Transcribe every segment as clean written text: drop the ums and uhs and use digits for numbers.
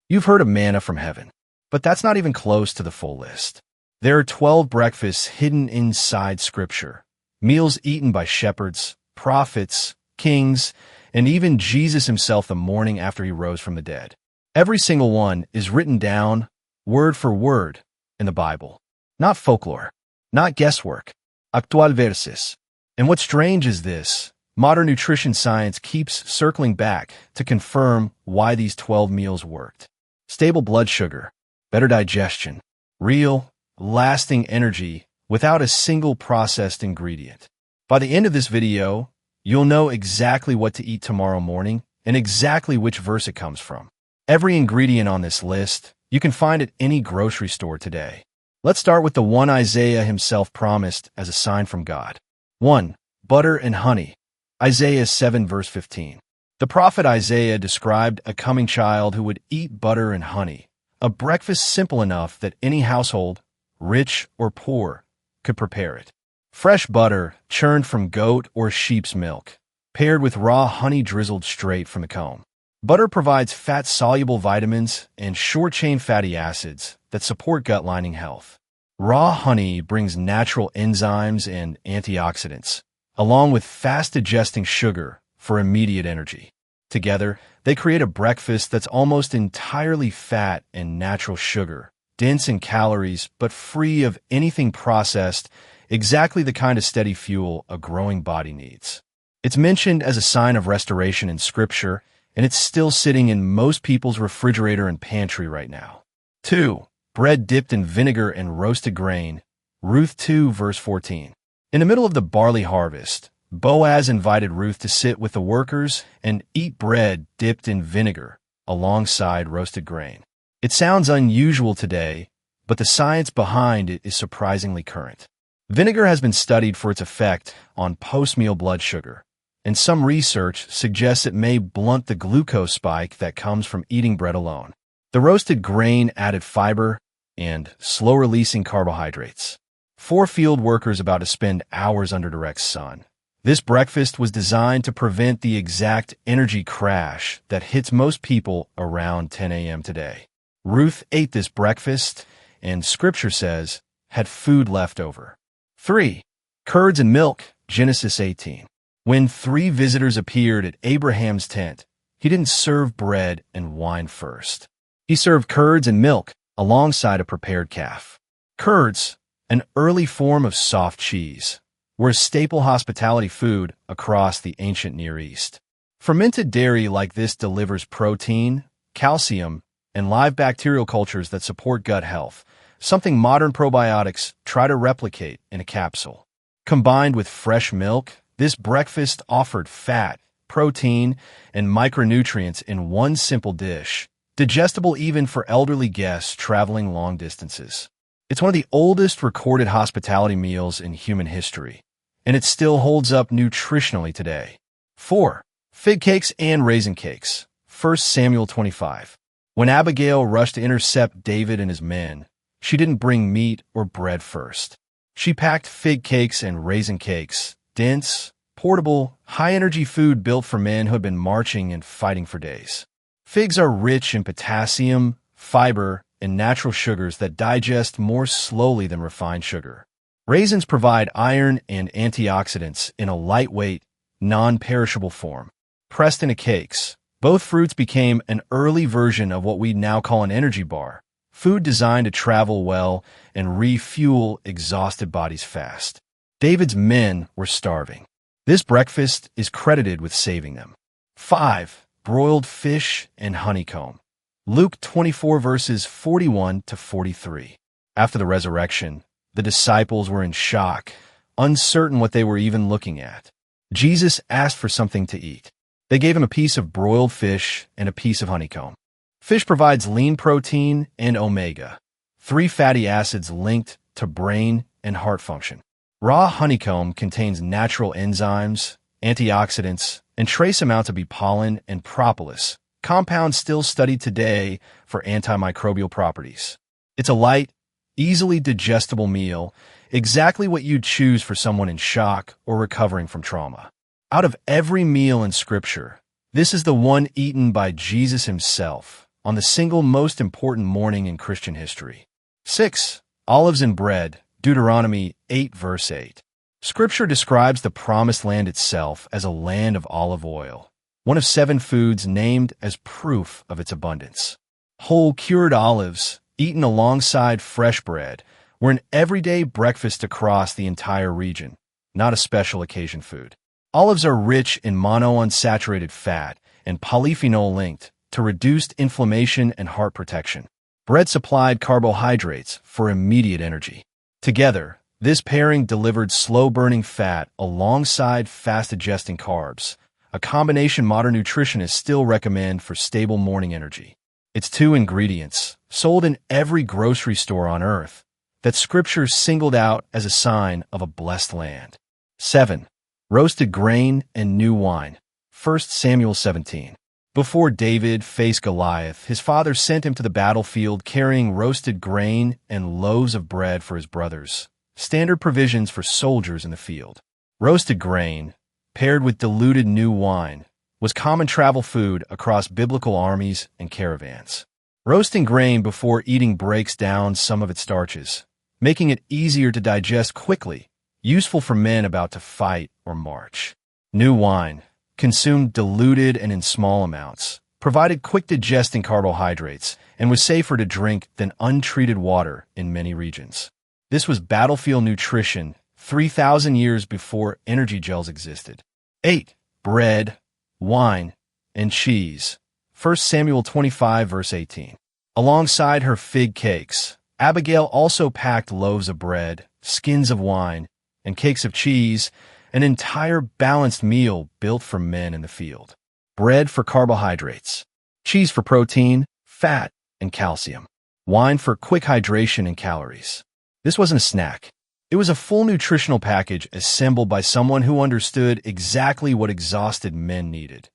You've heard of manna from heaven, but that's not even close to the full list. There are 12 breakfasts hidden inside Scripture, meals eaten by shepherds, prophets, kings, and even Jesus himself the morning after he rose from the dead. Every single one is written down, word for word, in the Bible. Not folklore, not guesswork, actual verses. And what's strange is this: modern nutrition science keeps circling back to confirm why these 12 meals worked. Stable blood sugar, better digestion, real, lasting energy without a single processed ingredient. By the end of this video, you'll know exactly what to eat tomorrow morning and exactly which verse it comes from. Every ingredient on this list you can find at any grocery store today. Let's start with the one Isaiah himself promised as a sign from God. 1. Butter and honey. Isaiah 7 verse 15. The prophet Isaiah described a coming child who would eat butter and honey, a breakfast simple enough that any household, rich or poor, could prepare it. Fresh butter churned from goat or sheep's milk, paired with raw honey drizzled straight from the comb. Butter provides fat-soluble vitamins and short-chain fatty acids that support gut lining health. Raw honey brings natural enzymes and antioxidants, along with fast-digesting sugar for immediate energy. Together, they create a breakfast that's almost entirely fat and natural sugar, dense in calories but free of anything processed, exactly the kind of steady fuel a growing body needs. It's mentioned as a sign of restoration in Scripture, and it's still sitting in most people's refrigerator and pantry right now. 2. Bread dipped in vinegar and roasted grain. Ruth 2 verse 14. In the middle of the barley harvest, Boaz invited Ruth to sit with the workers and eat bread dipped in vinegar alongside roasted grain. It sounds unusual today, but the science behind it is surprisingly current. Vinegar has been studied for its effect on post-meal blood sugar, and some research suggests it may blunt the glucose spike that comes from eating bread alone. The roasted grain added fiber and slow-releasing carbohydrates. For field workers about to spend hours under direct sun, this breakfast was designed to prevent the exact energy crash that hits most people around 10 a.m. today. Ruth ate this breakfast, and Scripture says, had food left over. 3. Curds and milk. Genesis 18. When 3 visitors appeared at Abraham's tent, he didn't serve bread and wine first. He served curds and milk alongside a prepared calf. Curds, an early form of soft cheese, were a staple hospitality food across the ancient Near East. Fermented dairy like this delivers protein, calcium, and live bacterial cultures that support gut health, something modern probiotics try to replicate in a capsule. Combined with fresh milk, this breakfast offered fat, protein, and micronutrients in one simple dish, digestible even for elderly guests traveling long distances. It's one of the oldest recorded hospitality meals in human history, and it still holds up nutritionally today. 4. Fig cakes and raisin cakes. 1 Samuel 25. When Abigail rushed to intercept David and his men, she didn't bring meat or bread first. She packed fig cakes and raisin cakes, dense, portable, high-energy food built for men who had been marching and fighting for days. Figs are rich in potassium, fiber, and natural sugars that digest more slowly than refined sugar. Raisins provide iron and antioxidants in a lightweight, non-perishable form. Pressed into cakes, both fruits became an early version of what we now call an energy bar, food designed to travel well and refuel exhausted bodies fast. David's men were starving. This breakfast is credited with saving them. 5. Broiled fish and honeycomb. Luke 24 verses 41 to 43. After the resurrection, the disciples were in shock, uncertain what they were even looking at. Jesus asked for something to eat. They gave him a piece of broiled fish and a piece of honeycomb. Fish provides lean protein and omega, 3 fatty acids linked to brain and heart function. Raw honeycomb contains natural enzymes, antioxidants, and trace amounts of pollen and propolis, compounds still studied today for antimicrobial properties. It's a light, easily digestible meal, exactly what you'd choose for someone in shock or recovering from trauma. Out of every meal in Scripture, this is the one eaten by Jesus himself on the single most important morning in Christian history. 6. Olives and bread, Deuteronomy 8 verse 8. Scripture describes the Promised Land itself as a land of olive oil, one of 7 foods named as proof of its abundance. Whole cured olives, eaten alongside fresh bread, were an everyday breakfast across the entire region, not a special occasion food. Olives are rich in monounsaturated fat and polyphenol linked to reduced inflammation and heart protection. Bread supplied carbohydrates for immediate energy. Together, this pairing delivered slow-burning fat alongside fast-digesting carbs, a combination modern nutritionists still recommend for stable morning energy. It's 2 ingredients, sold in every grocery store on earth, that Scripture singled out as a sign of a blessed land. 7. Roasted grain and new wine, 1 Samuel 17. Before David faced Goliath, his father sent him to the battlefield carrying roasted grain and loaves of bread for his brothers, standard provisions for soldiers in the field. Roasted grain, paired with diluted new wine, was common travel food across biblical armies and caravans. Roasting grain before eating breaks down some of its starches, making it easier to digest quickly, useful for men about to fight or march. New wine, consumed diluted and in small amounts, provided quick digesting carbohydrates, and was safer to drink than untreated water in many regions. This was battlefield nutrition 3,000 years before energy gels existed. 8. Bread, wine, and cheese, 1 Samuel 25 verse 18. Alongside her fig cakes, Abigail also packed loaves of bread, skins of wine, and cakes of cheese, an entire balanced meal built for men in the field. Bread for carbohydrates, cheese for protein, fat, and calcium, wine for quick hydration and calories. This wasn't a snack. It was a full nutritional package assembled by someone who understood exactly what exhausted men needed.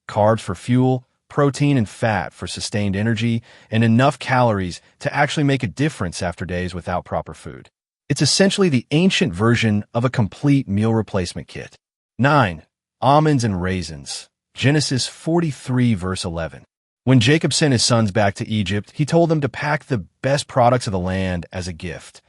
Carbs for fuel, protein and fat for sustained energy, and enough calories to actually make a difference after days without proper food. It's essentially the ancient version of a complete meal replacement kit. 9. Almonds and raisins, Genesis 43 verse 11. When Jacob sent his sons back to Egypt, he told them to pack the best products of the land as a gift,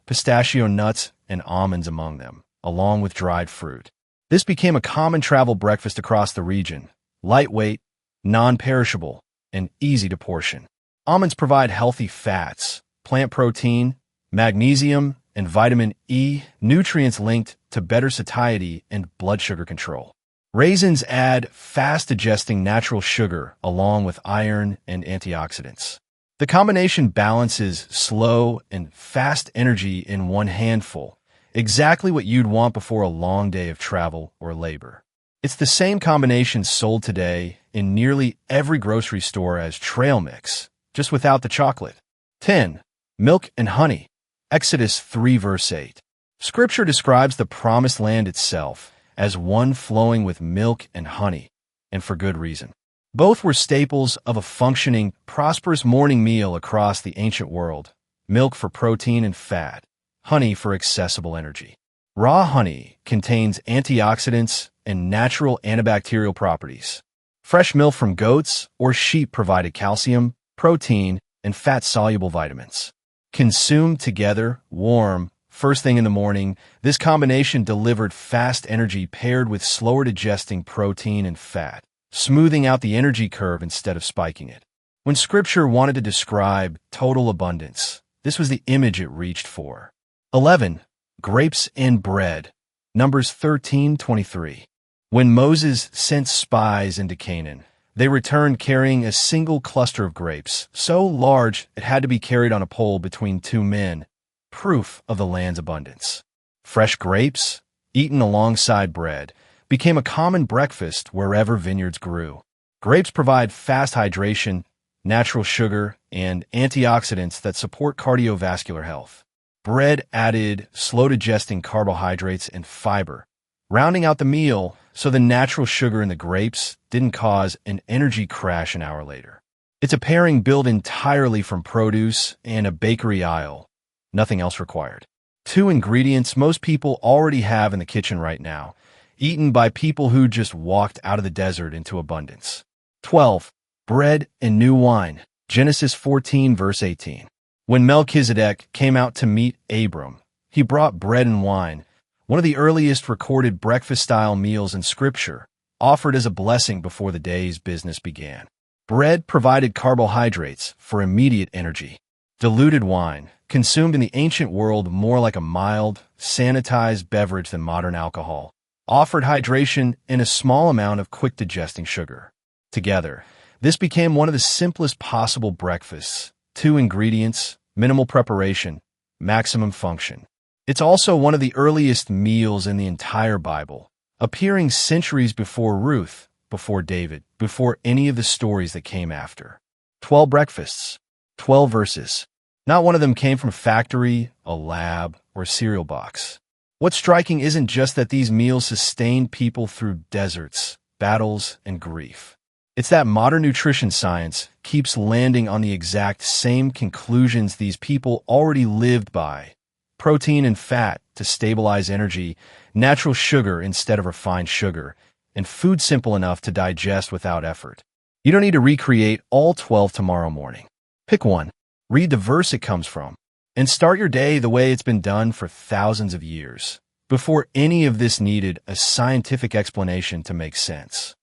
pistachio nuts and almonds among them, along with dried fruit. This became a common travel breakfast across the region, lightweight, non-perishable, and easy to portion. Almonds provide healthy fats, plant protein, magnesium, and vitamin E, nutrients linked to better satiety and blood sugar control. Raisins add fast-digesting natural sugar along with iron and antioxidants. The combination balances slow and fast energy in one handful, exactly what you'd want before a long day of travel or labor. It's the same combination sold today in nearly every grocery store as trail mix, just without the chocolate. 10. Milk and honey, Exodus 3 verse 8. Scripture describes the Promised Land itself as one flowing with milk and honey, and for good reason. Both were staples of a functioning, prosperous morning meal across the ancient world. Milk for protein and fat, honey for accessible energy. Raw honey contains antioxidants and natural antibacterial properties. Fresh milk from goats or sheep provided calcium, protein, and fat-soluble vitamins. Consumed together, warm, first thing in the morning, this combination delivered fast energy paired with slower digesting protein and fat, smoothing out the energy curve instead of spiking it. When Scripture wanted to describe total abundance, this was the image it reached for. 11. Grapes and bread, Numbers 13:23. When Moses sent spies into Canaan, they returned carrying a single cluster of grapes, so large it had to be carried on a pole between 2 men, proof of the land's abundance. Fresh grapes, eaten alongside bread, became a common breakfast wherever vineyards grew. Grapes provide fast hydration, natural sugar, and antioxidants that support cardiovascular health. Bread added slow-digesting carbohydrates and fiber, rounding out the meal so the natural sugar in the grapes didn't cause an energy crash an hour later. It's a pairing built entirely from produce and a bakery aisle. Nothing else required. 2 ingredients most people already have in the kitchen right now, eaten by people who just walked out of the desert into abundance. 12. Bread and new wine, Genesis 14, verse 18. When Melchizedek came out to meet Abram, he brought bread and wine, one of the earliest recorded breakfast-style meals in Scripture, offered as a blessing before the day's business began. Bread provided carbohydrates for immediate energy. Diluted wine, consumed in the ancient world more like a mild, sanitized beverage than modern alcohol, offered hydration and a small amount of quick-digesting sugar. Together, this became one of the simplest possible breakfasts: 2 ingredients, minimal preparation, maximum function. It's also one of the earliest meals in the entire Bible, appearing centuries before Ruth, before David, before any of the stories that came after. 12 breakfasts, 12 verses. Not one of them came from a factory, a lab, or a cereal box. What's striking isn't just that these meals sustained people through deserts, battles, and grief. It's that modern nutrition science keeps landing on the exact same conclusions these people already lived by: protein and fat to stabilize energy, natural sugar instead of refined sugar, and food simple enough to digest without effort. You don't need to recreate all 12 tomorrow morning. Pick one, read the verse it comes from, and start your day the way it's been done for thousands of years, before any of this needed a scientific explanation to make sense.